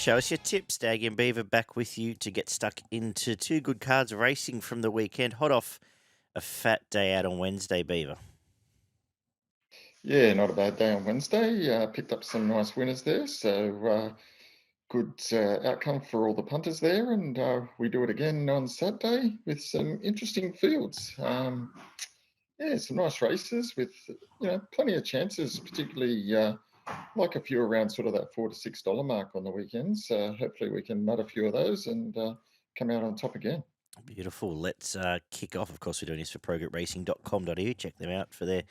Show us your tips. Daggy and Beaver back with you to get stuck into two good cards of racing from the weekend. Hot off a fat day out on Wednesday, Beaver. Yeah, not a bad day on Wednesday. Picked up some nice winners there, so good outcome for all the punters there. And we do it again on Saturday with some interesting fields. Yeah, some nice races with plenty of chances, particularly like a few around sort of that $4 to $6 mark on the weekends. Hopefully we can nut a few of those and come out on top again. Beautiful. Let's kick off. Of course, we're doing this for progretracing.com.au. Check them out for their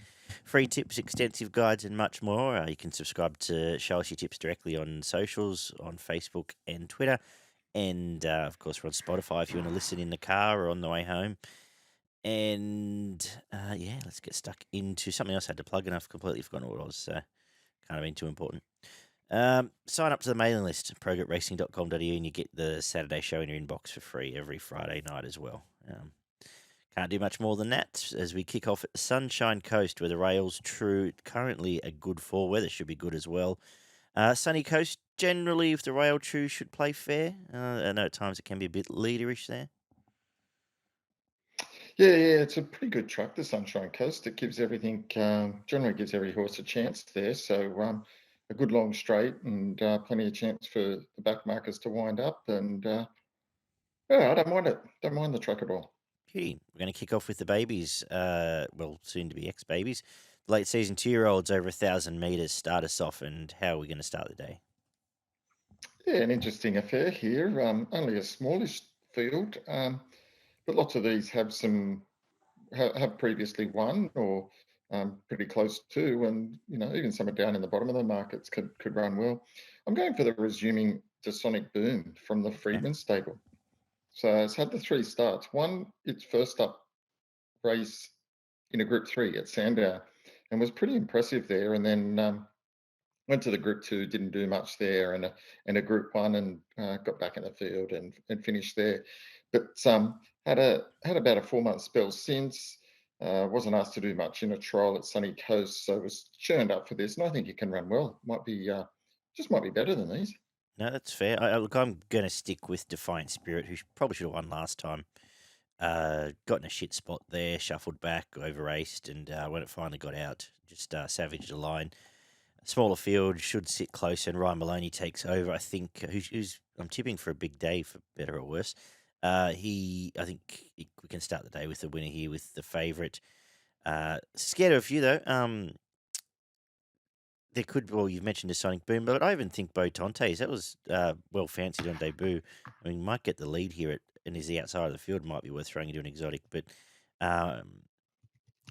free tips, extensive guides, and much more. You can subscribe to Show Us Your Tips directly on socials, on Facebook and Twitter. And, of course, we're on Spotify if you want to listen in the car or on the way home. And, yeah, let's get stuck into something else I had to plug, and I've completely forgotten what it was, so kind of been too important. Sign up to the mailing list, progretracing.com.au, and you get the Saturday show in your inbox for free every Friday night as well. Can't do much more than that as we kick off at the Sunshine Coast, where the rail's true. Currently a good fall. Weather should be good as well. Sunny Coast, generally, if the rail true, should play fair. I know at times it can be a bit leaderish there. Yeah, it's a pretty good track, the Sunshine Coast. It gives everything, generally gives every horse a chance there. So a good long straight and plenty of chance for the back markers to wind up. And yeah, I don't mind it. Don't mind the track at all. Beauty. We're going to kick off with the babies, well, soon to be ex-babies. Late season 2-year-olds over 1,000 metres. Start us off, and how are we going to start the day? Yeah, an interesting affair here. Only a smallish field, but lots of these have have previously won or pretty close to, and even some are down in the bottom of the markets could run well. I'm going for the resuming Sonic Boom from the Okay. Freedman stable. So it's had the three starts. One, its first up race in a Group 3 at Sandown, and was pretty impressive there. And then went to the Group 2, didn't do much there, and a Group 1, and got back in the field and finished there. But had about a 4 month spell since. Wasn't asked to do much in a trial at Sunny Coast, so was churned up for this, and I think it can run well. Might be might be better than these. No, that's fair. Look, I'm going to stick with Defiant Spirit, who probably should have won last time. Got in a shit spot there, shuffled back, over raced, and when it finally got out, just savaged the line. Smaller field should sit close, and Ryan Maloney takes over. I think who's I'm tipping for a big day, for better or worse. I think we can start the day with the winner here with the favourite. Scared of a few though. There could, well, you've mentioned the Sonic Boom, but I even think Bo Tontes, that was well fancied on debut. I mean, might get the lead here and is the outside of the field, might be worth throwing into an exotic. But yeah,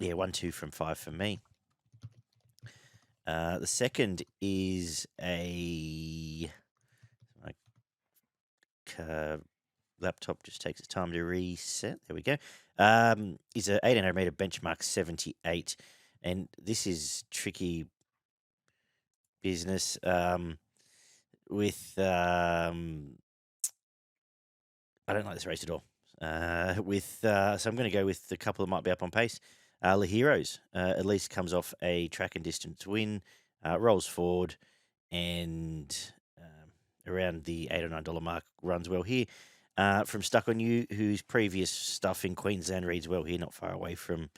1-2 from 5 for me. The second is my laptop just takes its time to reset. There we go. Is a 1800 meter benchmark 78, and this is tricky business. With I don't like this race at all. So I'm going to go with the couple that might be up on pace. La Heroes at least comes off a track and distance win, rolls forward, and around the $8 or $9 mark runs well here. From Stuck on You, whose previous stuff in Queensland reads well here, not far away from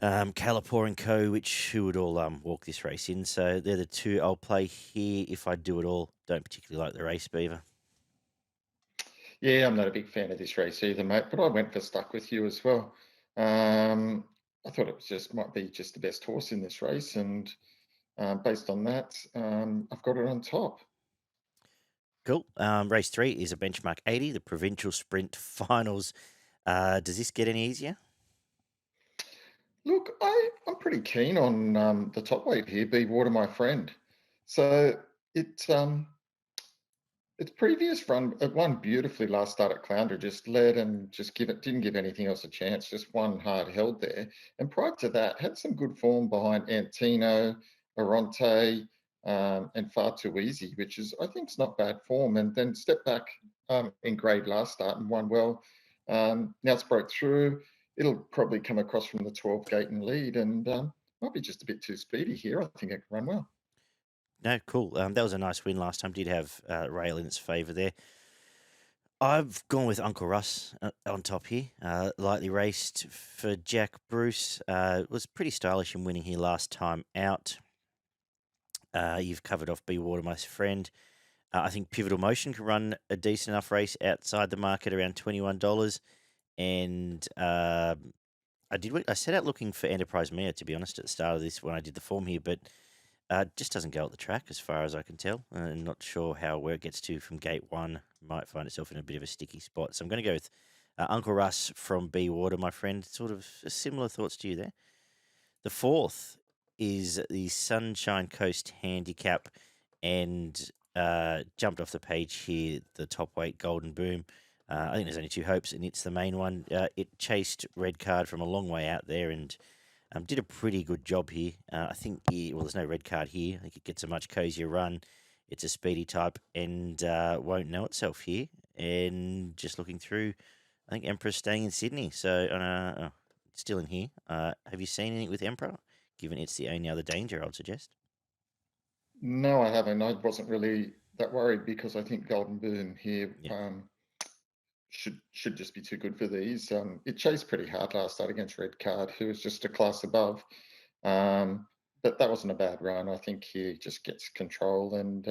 Calipore and Co., who would all walk this race in. So they're the two I'll play here if I do it all. Don't particularly like the race, Beaver. Yeah, I'm not a big fan of this race either, mate. But I went for Stuck with You as well. I thought it was might be just the best horse in this race, and based on that, I've got it on top. Cool. Race 3 is a benchmark 80, the provincial sprint finals. Does this get any easier? Look, I'm pretty keen on the top weight here, Be Water My Friend. So its previous run, it won beautifully last start at Caloundra, just led and didn't give anything else a chance, just one hard held there. And prior to that, had some good form behind Antino, Aronte, and Far Too Easy, which is, I think, is not bad form. And then stepped back in grade last start and won well. Now it's broke through. It'll probably come across from the 12 gate and lead, and might be just a bit too speedy here. I think it can run well. No, cool. That was a nice win last time. Did have Rail in its favour there. I've gone with Uncle Russ on top here. Lightly raced for Jack Bruce. Was pretty stylish in winning here last time out. You've covered off Be Water, my friend. I think Pivotal Motion can run a decent enough race outside the market around $21. And I set out looking for Enterprise Mare, to be honest, at the start of this when I did the form here, but just doesn't go at the track as far as I can tell. Not sure where it gets to from gate one. Might find itself in a bit of a sticky spot. So I'm going to go with Uncle Russ from Be Water, my friend. Sort of similar thoughts to you there. The fourth is the Sunshine Coast Handicap, and jumped off the page here, the top weight Golden Boom. I think there's only two hopes, and it's the main one. It chased Red Card from a long way out there and did a pretty good job here. I think, there's no red card here. I think it gets a much cozier run. It's a speedy type and won't know itself here. And just looking through, I think Emperor's staying in Sydney, so still in here. Have you seen anything with Emperor? Given it's the only other danger, I'd suggest. No, I haven't. I wasn't really that worried because I think Golden Boom here Yeah. should just be too good for these. It chased pretty hard last start against Red Card, who was just a class above. But that wasn't a bad run. I think he just gets control, and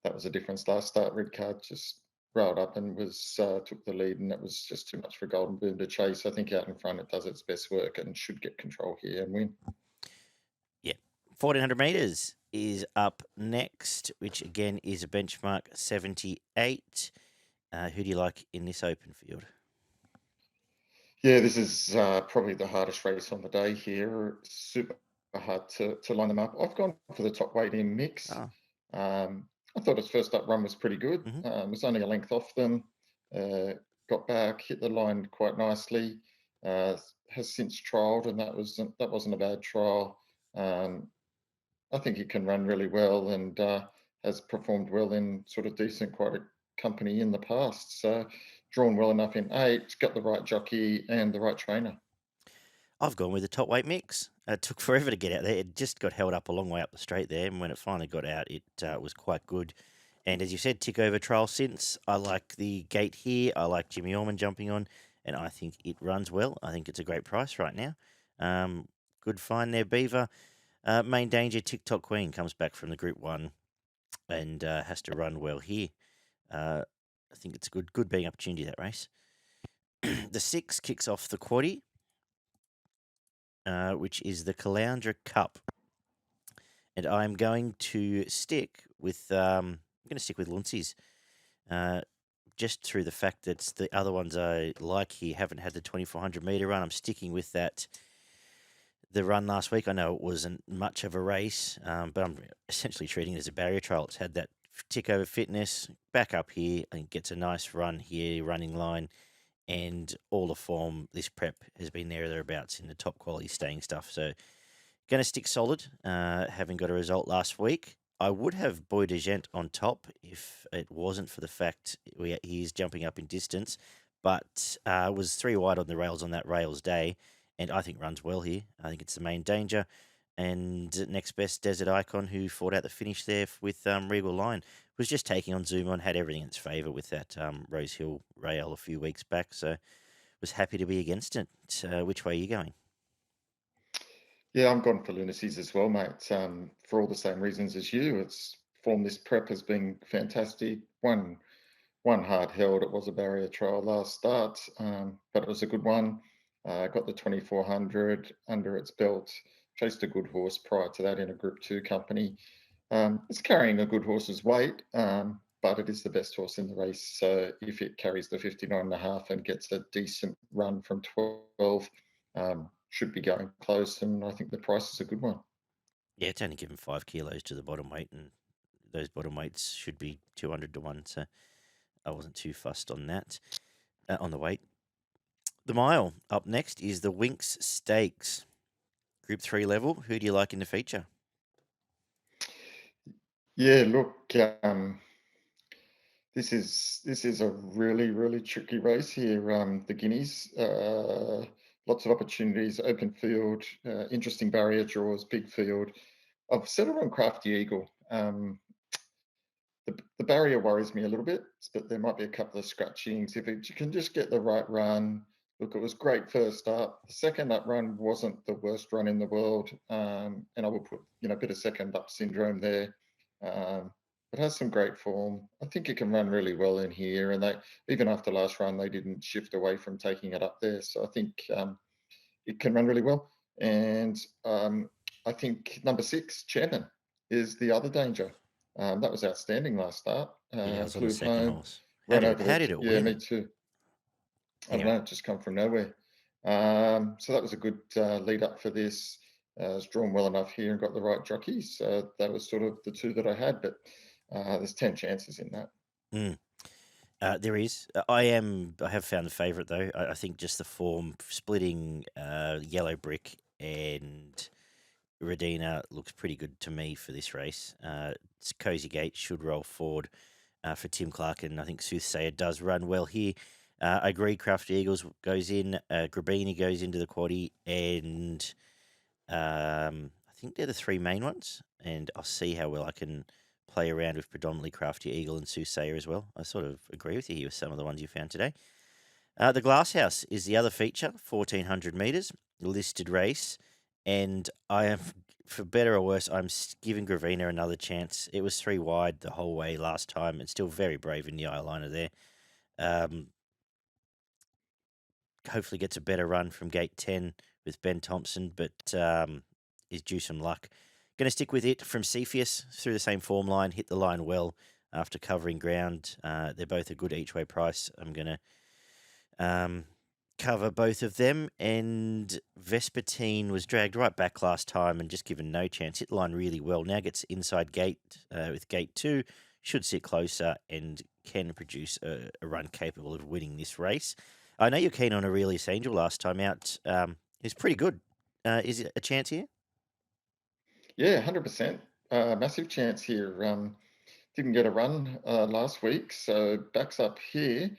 that was a difference last start. Red Card just rolled up and was took the lead, and that was just too much for Golden Boom to chase. I think out in front it does its best work and should get control here and win. Yeah. 1400 metres is up next, which again is a benchmark 78. Who do you like in this open field? Yeah, this is probably the hardest race on the day here. Super hard to line them up. I've gone for the top weight in mix. Oh, I thought his first up run was pretty good. hmm Was only a length off them. Got back, hit the line quite nicely. Has since trialled, and that wasn't a bad trial. Um, I think he can run really well and has performed well in sort of decent quite a company in the past. So drawn well enough in eight, got the right jockey and the right trainer. I've gone with the top weight mix. It took forever to get out there. It just got held up a long way up the straight there, and when it finally got out, it was quite good. And as you said, tick over trial since. I like the gate here. I like Jimmy Orman jumping on, and I think it runs well. I think it's a great price right now. Good find there, Beaver. Main danger, TikTok Queen comes back from the Group 1 and has to run well here. I think it's a good betting opportunity, that race. The 6 kicks off the quaddie, which is the Caloundra Cup. And I'm going to stick with Luncies. Just through the fact that the other ones I like here haven't had the 2400 metre run. I'm sticking with that. The run last week, I know it wasn't much of a race, but I'm essentially treating it as a barrier trial. It's had that tick over fitness, back up here, and gets a nice run here, running line, and all the form. This prep has been there or thereabouts in the top quality staying stuff. So, going to stick solid, having got a result last week. I would have Boy de Gent on top if it wasn't for the fact he's jumping up in distance, but was 3 wide on the rails on that rails day, and I think runs well here. I think it's the main danger. And next best, Desert Icon, who fought out the finish there with Regal Line, was just taking on Zoom on, had everything in its favour with that Rose Hill rail a few weeks back, so was happy to be against it. Which way are you going? Yeah, I'm gone for Lunacies as well, mate. For all the same reasons as you. It's form this prep has been fantastic. One hard held. It was a barrier trial last start, but it was a good one. Got the 2400 under its belt. Chased a good horse prior to that in a Group 2 company. It's carrying a good horse's weight, but it is the best horse in the race. So if it carries the 59.5 and gets a decent run from 12, should be going close. And I think the price is a good one. Yeah, it's only given 5 kilos to the bottom weight, and those bottom weights should be 200 to 1, so I wasn't too fussed on that, on the weight. The mile up next is the Winx Stakes, Group 3 level. Who do you like in the feature? Yeah, look, this is a really tricky race here. The Guineas, lots of opportunities, open field, interesting barrier draws, big field. I've settled on Crafty Eagle. The barrier worries me a little bit, but there might be a couple of scratchings. If you can just get the right run, look, it was great first up. The second up run wasn't the worst run in the world, and I will put a bit of second up syndrome there. It has some great form. I think it can run really well in here, and they even after last run they didn't shift away from taking it up there. So I think it can run really well. And I think number 6, Chairman, is the other danger. That was outstanding last start. Yeah, I was on the Flew second home, horse. ran over How the. did it Yeah, me win? too. I don't Anyway, know, it just come from nowhere. So that was a good lead up for this. It's drawn well enough here and got the right jockeys. That was sort of the two that I had, but there's 10 chances in that. mm, there is. I have found the favourite though. I think just the form splitting Yellow Brick and Radina looks pretty good to me for this race. Cozy Gate should roll forward for Tim Clark, and I think Soothsayer does run well here. I agree. Crafty Eagles goes in. Grabini goes into the quaddie, and I think they're the three main ones. And I'll see how well I can play around with predominantly Crafty Eagle and Soothsayer as well. I sort of agree with you here with some of the ones you found today. The Glasshouse is the other feature, 1,400 metres, listed race. And I am, for better or worse, I'm giving Gravina another chance. It was 3 wide the whole way last time and still very brave in the eyeliner there. Hopefully gets a better run from gate 10 with Ben Thompson, but is due some luck. Going to stick with it from Cepheus through the same form line, hit the line well after covering ground. They're both a good each way price. I'm going to cover both of them. And Vespertine was dragged right back last time and just given no chance. Hit the line really well. Now gets inside gate with gate 2. Should sit closer and can produce a run capable of winning this race. I know you're keen on Aurelius Angel last time out. He's pretty good. Is it a chance here? Yeah, 100%. Massive chance here. Didn't get a run last week, so backs up here.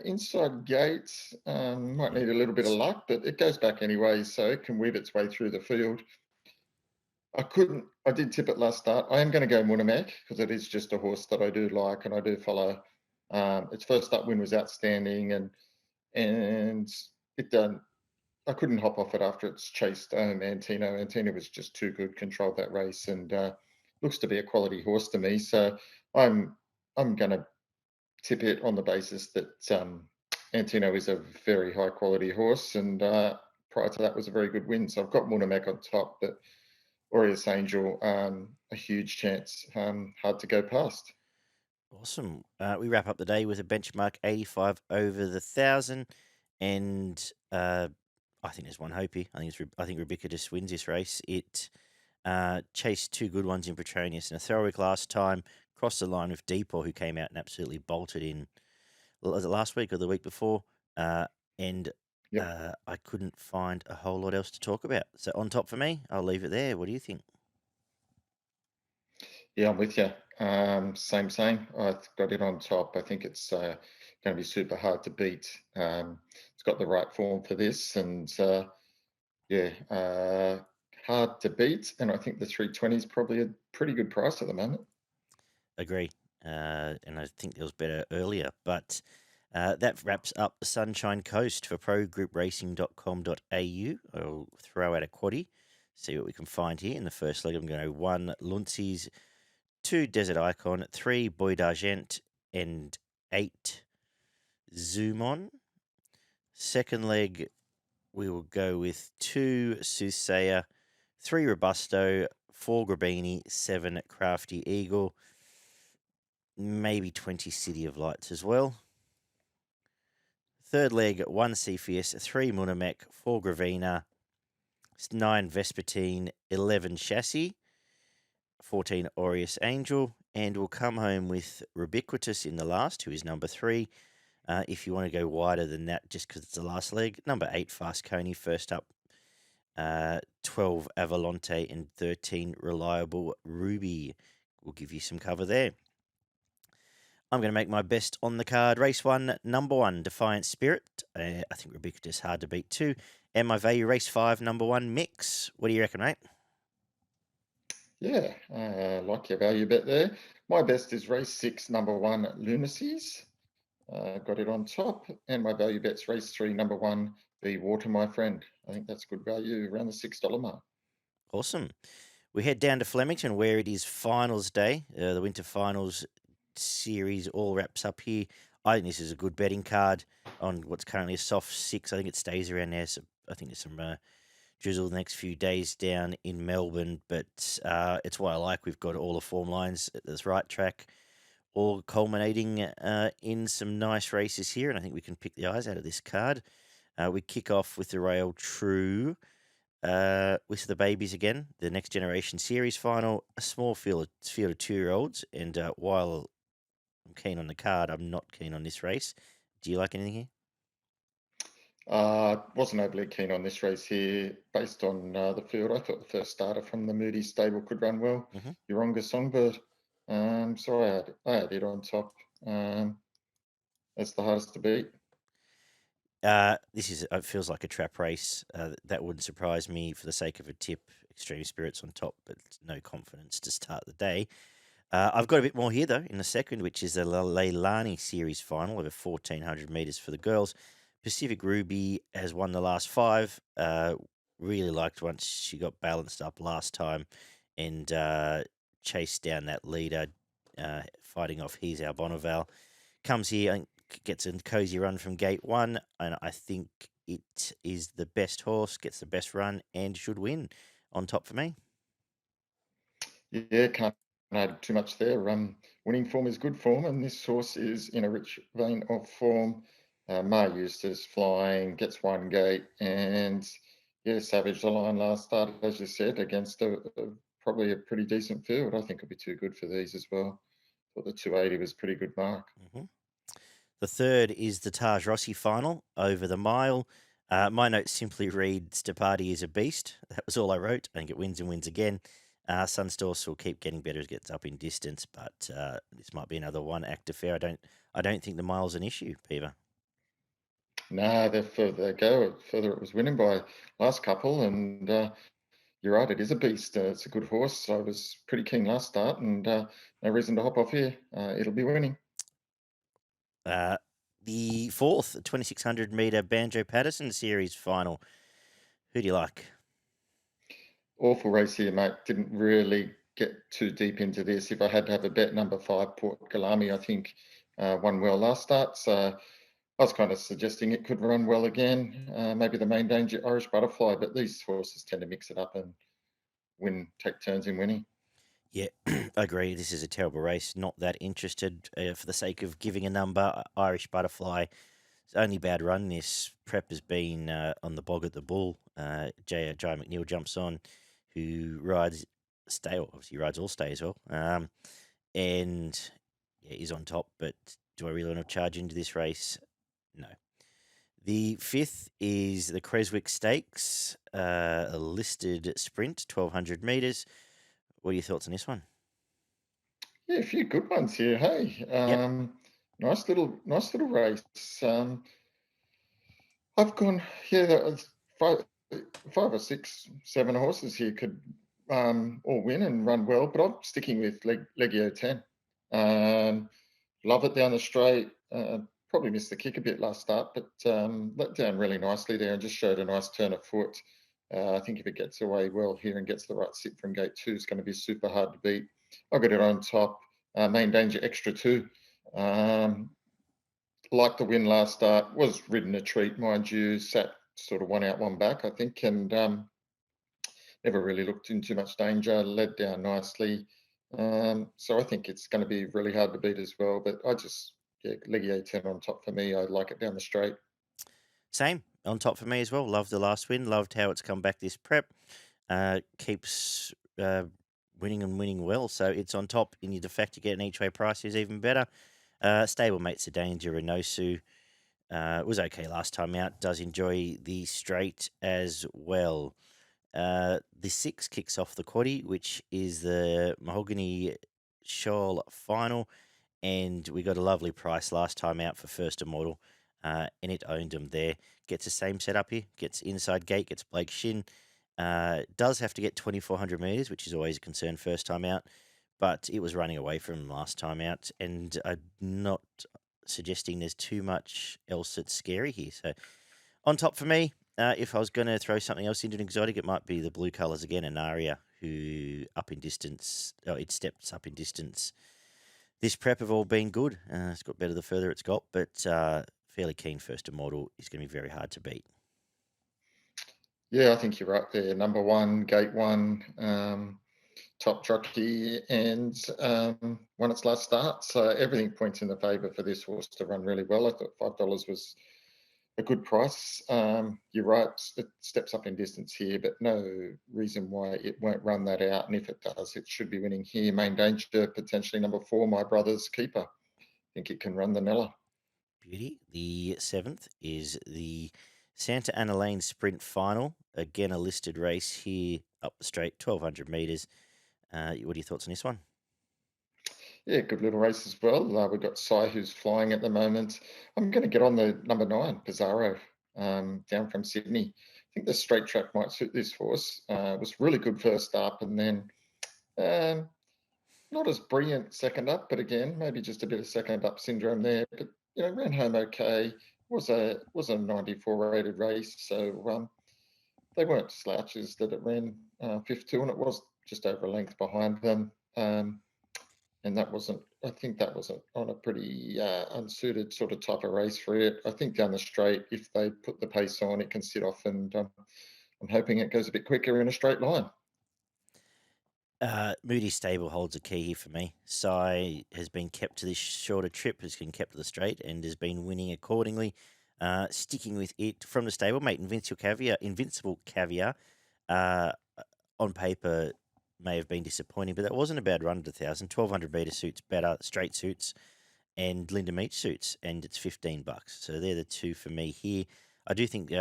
Inside gates might need a little bit of luck, but it goes back anyway, so it can weave its way through the field. I did tip it last start. I am going to go Munamek because it is just a horse that I do like and I do follow. Its first up win was outstanding, and it done. I couldn't hop off it after it's chased Antino. Antino was just too good, controlled that race, and looks to be a quality horse to me. So I'm going to tip it on the basis that Antino is a very high quality horse, and prior to that was a very good win. So I've got Munamek on top, but Aureus Angel, a huge chance, hard to go past. Awesome. We wrap up the day with a benchmark 85 over the 1,000, and I think there's one hope here. I think Rebecca just wins this race. It chased 2 good ones in Petronius and a Thorwick last time. Crossed the line with Deepaw, who came out and absolutely bolted in. Was it last week or the week before? And Yep. I couldn't find a whole lot else to talk about. So on top for me, I'll leave it there. What do you think? Yeah, I'm with you. Same. I've got it on top. I think it's going to be super hard to beat. It's got the right form for this, and yeah, hard to beat. And I think the 320 is probably a pretty good price at the moment. Agree. And I think there was better earlier. But that wraps up the Sunshine Coast for progroupracing.com.au. I'll throw out a quaddie, see what we can find here. In the first leg, I'm going to go 1 Luncies, 2 Desert Icon, 3 Boy d'Argent, and 8 Zoomon. Second leg, we will go with 2 Soothsayer, 3 Robusto, 4 Grabini, 7 Crafty Eagle, maybe 20 City of Lights as well. Third leg, 1 Cepheus, 3 Munamek, 4 Gravina, 9 Vespertine, 11 Chassis, 14 Aureus Angel, and we'll come home with Rubiquitous in the last, who is number 3. If you want to go wider than that, just because it's the last leg, number 8 Fast Coney, first up, 12 Avalante, and 13 Reliable Ruby. We'll give you some cover there. I'm going to make my best on the card. Race 1, number 1, Defiant Spirit. I think Rubiquitous hard to beat too. And my value, race 5, number 1, Mix. What do you reckon, mate? Yeah, like your value bet there. My best is race 6, number 1, Lunacies. Got it on top. And my value bet's race 3, number 1, Be Water My Friend. I think that's good value around the $6 mark. Awesome. We head down to Flemington where it is finals day. The winter finals series all wraps up here. I think this is a good betting card on what's currently a soft 6. I think it stays around there. So I think there's some drizzle the next few days down in Melbourne, but it's what I like. We've got all the form lines at this right track, all culminating in some nice races here, and I think we can pick the eyes out of this card. We kick off with the Rail True with the babies again, the Next Generation Series final, a small field of 2-year-olds, and while I'm keen on the card, I'm not keen on this race. Do you like anything here? Wasn't overly keen on this race here based on the field. I thought the first starter from the Moody stable could run well. Mm-hmm. Yoronga Songbird. So I had it on top. That's the hardest to beat. This is it feels like a trap race. That wouldn't surprise me for the sake of a tip. Extreme Spirits on top, but no confidence to start the day. I've got a bit more here though in the second, which is the Leilani Series final over 1,400 meters for the girls. Pacific Ruby has won the last 5. Really liked once she got balanced up last time and chased down that leader, fighting off He's Our Bonneval. Comes here and gets a cozy run from gate 1, and I think it is the best horse, gets the best run, and should win on top for me. Yeah, can't add too much there. Winning form is good form, and this horse is in a rich vein of form. Ma Eustace flying, gets one gate, and yeah, savaged the line last start, as you said, against probably a pretty decent field. I think it'll be too good for these as well. Thought the 280 was a pretty good mark. Mm-hmm. The third is the Taj Rossi final over the mile. My notes simply read Stapati is a beast. That was all I wrote. I think it wins and wins again. Sunstorce will keep getting better as it gets up in distance, but this might be another one act affair. I don't think the mile's an issue, Beaver. Nah, the further they go, the further it was winning by last couple, and you're right, it is a beast. It's a good horse. I was pretty keen last start, and no reason to hop off here. It'll be winning. Uh, the fourth, 2,600 metre Banjo Patterson series final. Who do you like? Awful race here, mate. Didn't really get too deep into this. If I had to have a bet, number 5, Port Galami, I think won well last start. So I was kind of suggesting it could run well again. Maybe the main danger, Irish Butterfly, but these horses tend to mix it up and take turns in winning. Yeah, I agree. This is a terrible race. Not that interested for the sake of giving a number. Irish Butterfly. It's only bad run this prep has been on the bog at the Bull. Jai McNeil jumps on, who rides stay. Obviously, rides all stay as well. And yeah, he's on top. But do I really want to charge into this race? No. The fifth is the Creswick Stakes, a listed sprint, 1,200 metres. What are your thoughts on this one? Yeah, a few good ones here. Hey, Yep. nice little race. I've gone, yeah, that was five or six, 7 horses here could all win and run well, but I'm sticking with Legio 10. Love it down the straight. Probably missed the kick a bit last start, but let down really nicely there and just showed a nice turn of foot. I think if it gets away well here and gets the right sit from gate 2, it's going to be super hard to beat. I got it on top. Main danger extra 2. Like the win last start, was ridden a treat, mind you, sat sort of one out, one back, I think, and never really looked in too much danger, led down nicely. So I think it's going to be really hard to beat as well. But yeah, Leggy 10 on top for me. I like it down the straight. Same on top for me as well. Loved the last win. Loved how it's come back this prep. Keeps winning and winning well. So it's on top. And the fact you get an each way price is even better. Stablemates a danger. Renosu was okay last time out. Does enjoy the straight as well. The 6 kicks off the quaddy, which is the Mahogany Shoal final. And we got a lovely price last time out for First Immortal. And it owned him there. Gets the same setup here. Gets inside gate. Gets Blake Shin. Does have to get 2,400 metres, which is always a concern first time out, but it was running away from last time out, and I'm not suggesting there's too much else that's scary here. So on top for me, if I was going to throw something else into an exotic, it might be the blue colours again, Anaria, who up in distance, it steps up in distance. This prep have all been good. It's got better the further it's got, but fairly keen first immortal is going to be very hard to beat. Yeah, I think you're right there. Number one, gate one, top jockey, and won its last start. So everything points in the favour for this horse to run really well. I thought $5 was a good price. You're right, it steps up in distance here, but no reason why it won't run that out. And if it does, it should be winning here. Main danger, potentially number 4, My Brother's Keeper. I think it can run the Nella. Beauty. The 7th is the Santa Ana Lane Sprint Final. Again, a listed race here up the straight, 1,200 metres. What are your thoughts on this one? Yeah, good little race as well. We've got Sai who's flying at the moment. I'm going to get on the number 9, Pizarro, down from Sydney. I think the straight track might suit this horse. It was really good first up, and then um, not as brilliant second up, but again, maybe just a bit of second up syndrome there. But ran home okay. Was a 94 rated race, so they weren't slouches that it ran 5th to, and it was just over a length behind them. And that wasn't. I think that was on a pretty unsuited sort of type of race for it. I think down the straight, if they put the pace on, it can sit off, and I'm hoping it goes a bit quicker in a straight line. Moody Stable holds a key here for me. Sai has been kept to this shorter trip, has been kept to the straight, and has been winning accordingly. Sticking with it from the stablemate, Invincible Caviar, on paper may have been disappointing, but that wasn't a bad run at 1,000. 1,200 metre suits better, straight suits, and Linda Meach suits, and it's $15. So they're the two for me here. I do think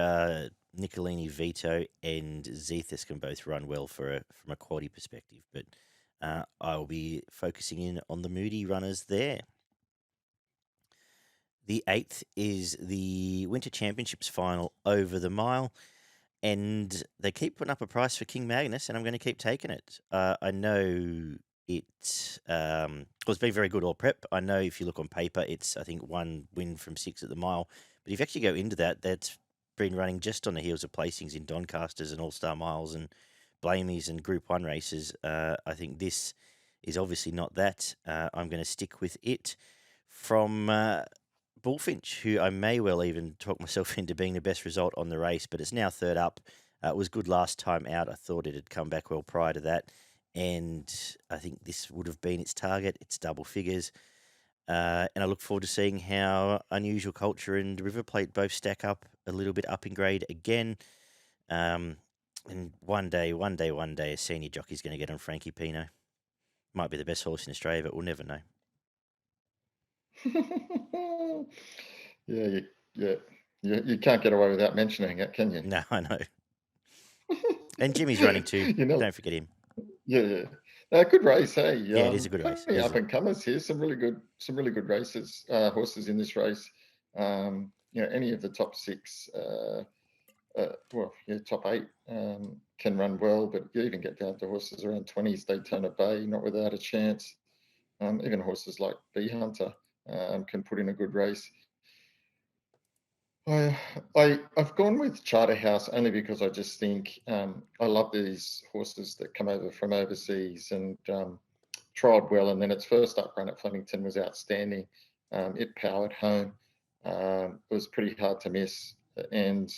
Nicolini Vito and Zethus can both run well from a quality perspective, but I'll be focusing in on the Moody runners there. The 8th is the Winter Championships final over the mile, and they keep putting up a price for King Magnus, and I'm going to keep taking it. I know it was been very good all prep. I know if you look on paper, it's, I think, 1 win from 6 at the mile. But if you actually go into that, that's been running just on the heels of placings in Doncasters and All-Star Miles and Blamies and Group 1 races. I think this is obviously not that. I'm going to stick with it from Bullfinch, who I may well even talk myself into being the best result on the race, but it's now third up. It was good last time out. I thought it had come back well prior to that, and I think this would have been its target. It's double figures, and I look forward to seeing how Unusual Culture and River Plate both stack up a little bit up in grade again. And one day, a senior jockey's going to get on Frankie Pino. Might be the best horse in Australia, but we'll never know. You can't get away without mentioning it, can you? No, I know. And Jimmy's running too. Don't forget him. Yeah. Good race, hey. Yeah, it is a good race. Up and comers here. Some really good races, horses in this race. Any of the top 6, top 8 can run well, but you even get down to horses around 20s. Daytona Bay, not without a chance. Even horses like Bee Hunter can put in a good race. I've gone with Charterhouse only because I just think I love these horses that come over from overseas and trialled well, and then its first up run at Flemington was outstanding. It powered home. It was pretty hard to miss, and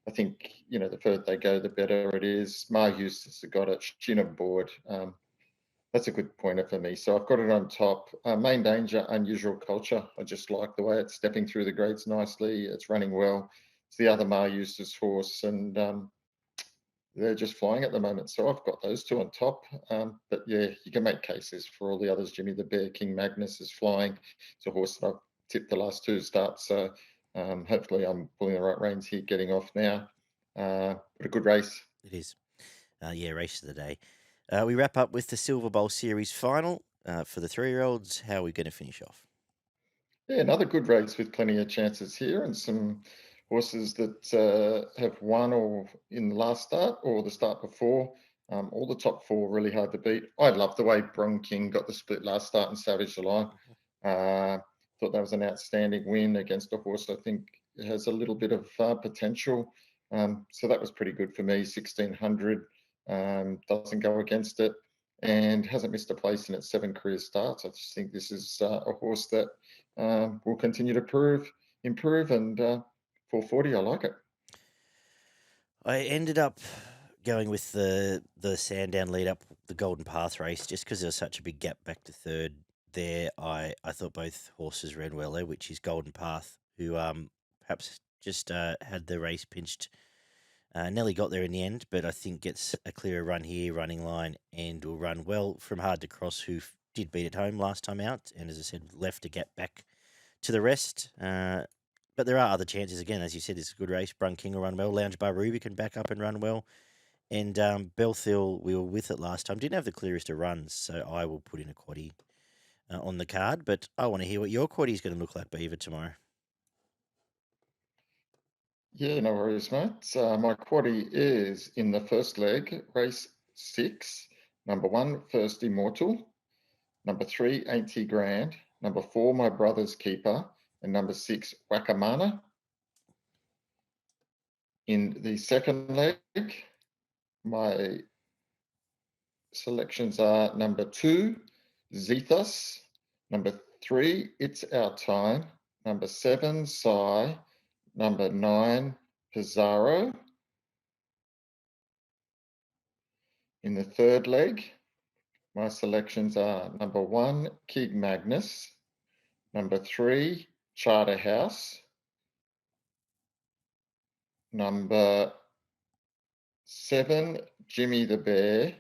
I think the further they go, the better it is. Mar Eustace has got it. Shin aboard. That's a good pointer for me. So I've got it on top. Main danger, Unusual Culture. I just like the way it's stepping through the grades nicely. It's running well. It's the other Mar Eustace horse, and they're just flying at the moment. So I've got those two on top. But yeah, you can make cases for all the others. Jimmy the Bear, King Magnus is flying. It's a horse that I've tipped the last 2 starts. So hopefully I'm pulling the right reins here, getting off now. But a good race. It is. Race of the day. We wrap up with the Silver Bowl Series final for the 3-year-olds. How are we going to finish off? Yeah, another good race with plenty of chances here, and some horses that have won or in the last start or the start before. All the top four really hard to beat. I love the way Bron King got the split last start and Savage the Line. Thought that was an outstanding win against a horse I think has a little bit of potential. So that was pretty good for me. 1600 doesn't go against it and hasn't missed a place in its 7 career starts. I just think this is a horse that will continue to improve, and 440, I like it. I ended up going with the Sandown lead up the Golden Path race just because there was such a big gap back to third there. I thought both horses ran well there, which is Golden Path, who perhaps just had the race pinched. Nelly got there in the end, but I think gets a clearer run here, running line, and will run well from Hard to Cross, who did beat at home last time out, and as I said, left a gap back to the rest. But there are other chances. Again, as you said, it's a good race. Brun King will run well. Lounge Bar Ruby can back up and run well. And Belthil, we were with it last time. Didn't have the clearest of runs, so I will put in a quaddie on the card. But I want to hear what your quaddie is going to look like, Beaver, tomorrow. Yeah, no worries, mate. My quaddie is in the first leg, race 6. Number 1, First Immortal. Number 3, Ain't He Grand. Number 4, My Brother's Keeper. And number 6, Wakamana. In the second leg, my selections are number 2, Zethus. Number 3, It's Our Time. Number 7, Psy. Number 9, Pizarro. In the third leg, my selections are number 1, Kig Magnus. Number 3, Charterhouse. Number 7, Jimmy the Bear.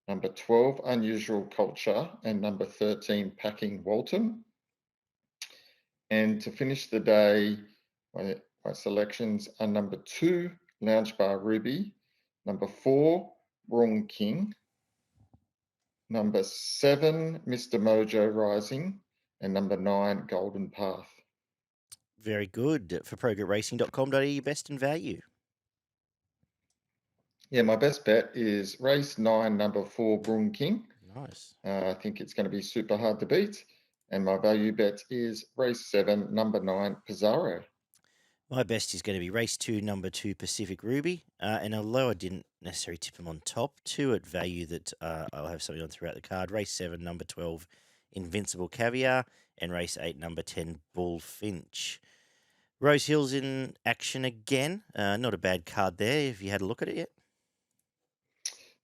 Number 12, Unusual Culture. And number 13, Packing Walton. And to finish the day, my selections are number 2, Lounge Bar Ruby. Number 4, Wrong King. Number 7, Mr. Mojo Rising. And number 9, Golden Path. Very good. For progretracing.com.au, best in value. Yeah, my best bet is race 9, number 4, Brun King. Nice. I think it's going to be super hard to beat. And my value bet is race 7, number 9, Pizarro. My best is going to be race 2, number 2, Pacific Ruby. And although I didn't necessarily tip him on top, 2 at value that I'll have something on throughout the card. Race 7, number 12, Invincible Caviar. And race 8, number 10, Bullfinch. Rose Hill's in action again. Not a bad card there. Have you had a look at it yet?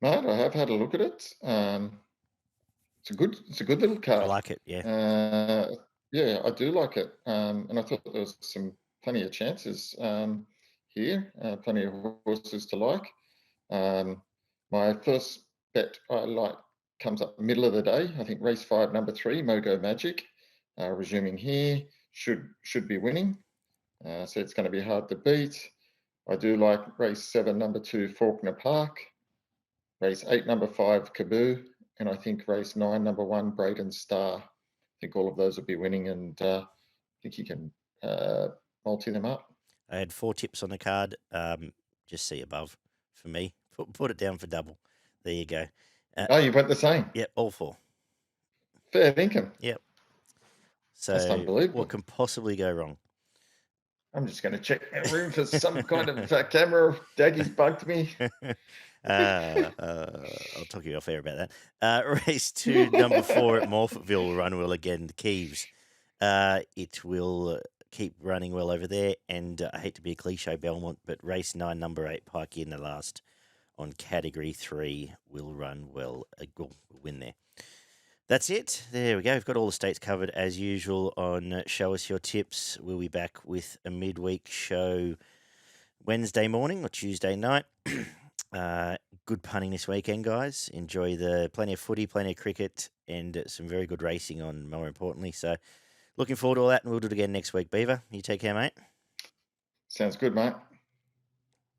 Mate, I have had a look at it. It's a good little card. I like it, yeah. Yeah, I do like it. And I thought there was plenty of chances here, plenty of horses to like. My first bet I like comes up middle of the day. I think race 5, number 3, Mogo Magic, resuming here, should be winning. So it's going to be hard to beat. I do like race 7, number 2, Faulkner Park. Race 8, number 5, Kaboo. And I think race 9, number 1, Braden Star. I think all of those will be winning, and I think you can multi them up. I had 4 tips on the card. Just see above for me. Put it down for double. There you go. Oh, you went the same? Yep, all 4. Fair income. Yep. So that's unbelievable. What can possibly go wrong? I'm just going to check my room for some kind of camera. Daggy's bugged me. I'll talk you off air about that. Race 2, number 4 at Morphettville will run well again. The Keeves. It will keep running well over there. And I hate to be a cliche, Belmont, but race 9, number 8, Pike in the last on category 3 will run well. Will win there. That's it. There we go. We've got all the states covered as usual on Show Us Your Tips. We'll be back with a midweek show Wednesday morning or Tuesday night. Good punting this weekend, guys. Enjoy plenty of footy, plenty of cricket, and some very good racing on, more importantly. So looking forward to all that, and we'll do it again next week. Beaver, you take care, mate. Sounds good, mate.